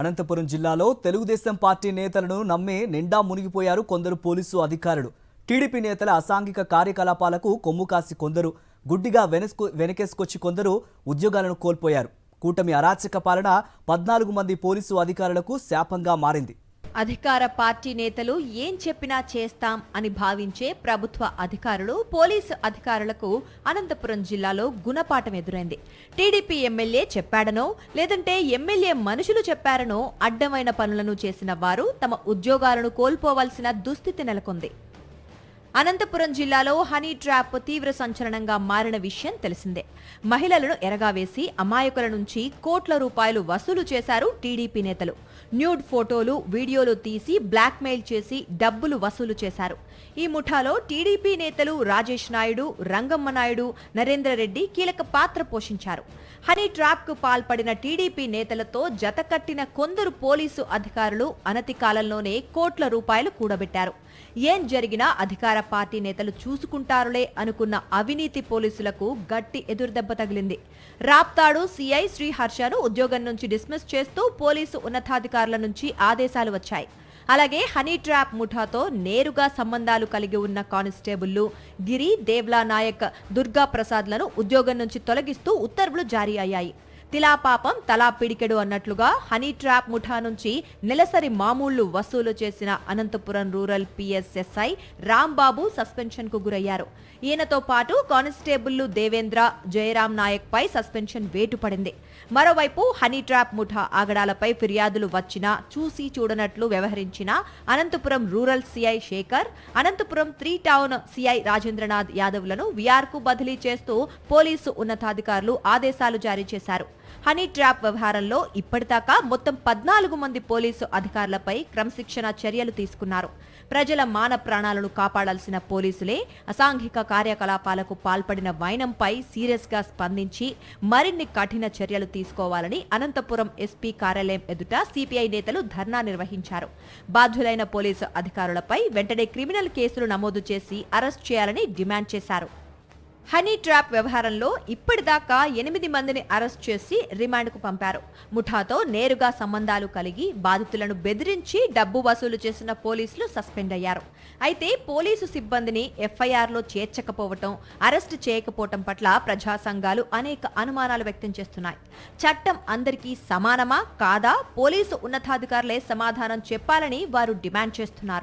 అనంతపురం జిల్లాలో తెలుగుదేశం పార్టీ నేతలను నమ్మి నిండా మునిగిపోయారు కొందరు పోలీసు అధికారులు. టీడీపీ నేతల అసాంఘిక కార్యకలాపాలకు కొమ్ము కాసి కొందరు, గుడ్డిగా వెనకేసుకొచ్చి కొందరు ఉద్యోగాలను కోల్పోయారు. కూటమి అరాచక పాలన 14 మంది పోలీసు అధికారులకు శాపంగా మారింది. అధికార పార్టీ నేతలు ఏం చెప్పినా చేస్తాం అని భావించే ప్రభుత్వ అధికారులు, పోలీసు అధికారులకు అనంతపురం జిల్లాలో గుణపాఠం ఎదురైంది. టీడీపీ ఎమ్మెల్యే చెప్పాడనో లేదంటే ఎమ్మెల్యే మనుషులు చెప్పారనో అడ్డమైన పనులను చేసిన వారు తమ ఉద్యోగాలను కోల్పోవలసిన దుస్థితి నెలకొంది. అనంతపురం జిల్లాలో హనీ ట్రాప్ తీవ్ర సంచలనంగా మారిన విషయం తెలిసిందే. మహిళలను ఎరగావేసి అమాయకుల నుంచి కోట్ల రూపాయలు వసూలు చేశారు టీడీపీ నేతలు. న్యూడ్ ఫోటోలు, వీడియోలు తీసి బ్లాక్మెయిల్ చేసి డబ్బులు వసూలు చేశారు. ఈ ముఠాలో టీడీపీ నేతలు రాజేష్ నాయుడు, రంగమ్మ నాయుడు, నరేంద్రరెడ్డి కీలక పాత్ర పోషించారు. హనీ ట్రాప్ కు పాల్పడిన టీడీపీ నేతలతో జతకట్టిన కొందరు పోలీసు అధికారులు అనతి కాలంలోనే కోట్ల రూపాయలు కూడబెట్టారు. ఏం జరిగినా అధికార పార్టీ నేతలు చూసుకుంటారులే అనుకున్న అవినీతి పోలీసులకు గట్టి ఎదురుదెబ్బ తగిలింది. రాప్తాడు సీఐ శ్రీహర్షను ఉద్యోగం నుంచి డిస్మిస్ చేస్తూ పోలీసు ఉన్నతాధికారుల నుంచి ఆదేశాలు వచ్చాయి. అలాగే హనీ ట్రాప్ ముఠాతో నేరుగా సంబంధాలు కలిగి ఉన్న కానిస్టేబుళ్లు గిరి, దేవ్లా నాయక్, దుర్గా ప్రసాద్లను ఉద్యోగం నుంచి తొలగిస్తూ ఉత్తర్వులు జారీ అయ్యాయి. తిలా పాపం తలా పిడికెడు అన్నట్లుగా హనీ ట్రాప్ ముఠా నుంచి నెలసరి మామూళ్లు వసూలు చేసిన Anantapuram rural PSSI Rambabu suspension కు గురయ్యారు. ఈయనతో పాటు కానిస్టేబుళ్లు దేవేంద్ర, జయరాం నాయక్ పై సస్పెన్షన్ వేటు పడింది. మరోవైపు హనీ ట్రాప్ ముఠా ఆగడాలపై ఫిర్యాదులు వచ్చినా చూసి చూడనట్లు వ్యవహరించిన Anantapuram rural CI Shekhar, Anantapuram 3 town CI Rajendranath యాదవ్లను విఆర్ కు బదిలీ చేస్తూ పోలీసు ఉన్నతాధికారులు ఆదేశాలు జారీ చేశారు. హనీ ట్రాప్ వ్యవహారంలో ఇప్పటిదాకా మొత్తం 14 మంది పోలీసు అధికారులపై క్రమశిక్షణ చర్యలు తీసుకున్నారు. ప్రజల మాన ప్రాణాలను కాపాడాల్సిన పోలీసులే అసాంఘిక కార్యకలాపాలకు పాల్పడిన వైనంపై సీరియస్ గా స్పందించి మరిన్ని కఠిన చర్యలు తీసుకోవాలని అనంతపురం ఎస్పీ కార్యాలయం ఎదుట సిపిఐ నేతలు ధర్నా నిర్వహించారు. బాధ్యులైన పోలీసు అధికారులపై వెంటనే క్రిమినల్ కేసులు నమోదు చేసి అరెస్ట్ చేయాలని డిమాండ్ చేశారు. హనీ ట్రాప్ వ్యవహారంలో ఇప్పటిదాకా 8 మందిని అరెస్ట్ చేసి రిమాండ్కు పంపారు. ముఠాతో నేరుగా సంబంధాలు కలిగి బాధితులను బెదిరించి డబ్బు వసూలు చేసిన పోలీసులు సస్పెండ్ అయ్యారు. అయితే పోలీసు సిబ్బందిని ఎఫ్ఐఆర్లో చేర్చకపోవటం, అరెస్టు చేయకపోవటం పట్ల ప్రజా సంఘాలు అనేక అనుమానాలు వ్యక్తం చేస్తున్నాయి. చట్టం అందరికీ సమానమా కాదా? పోలీసు ఉన్నతాధికారులే సమాధానం చెప్పాలని వారు డిమాండ్ చేస్తున్నారు.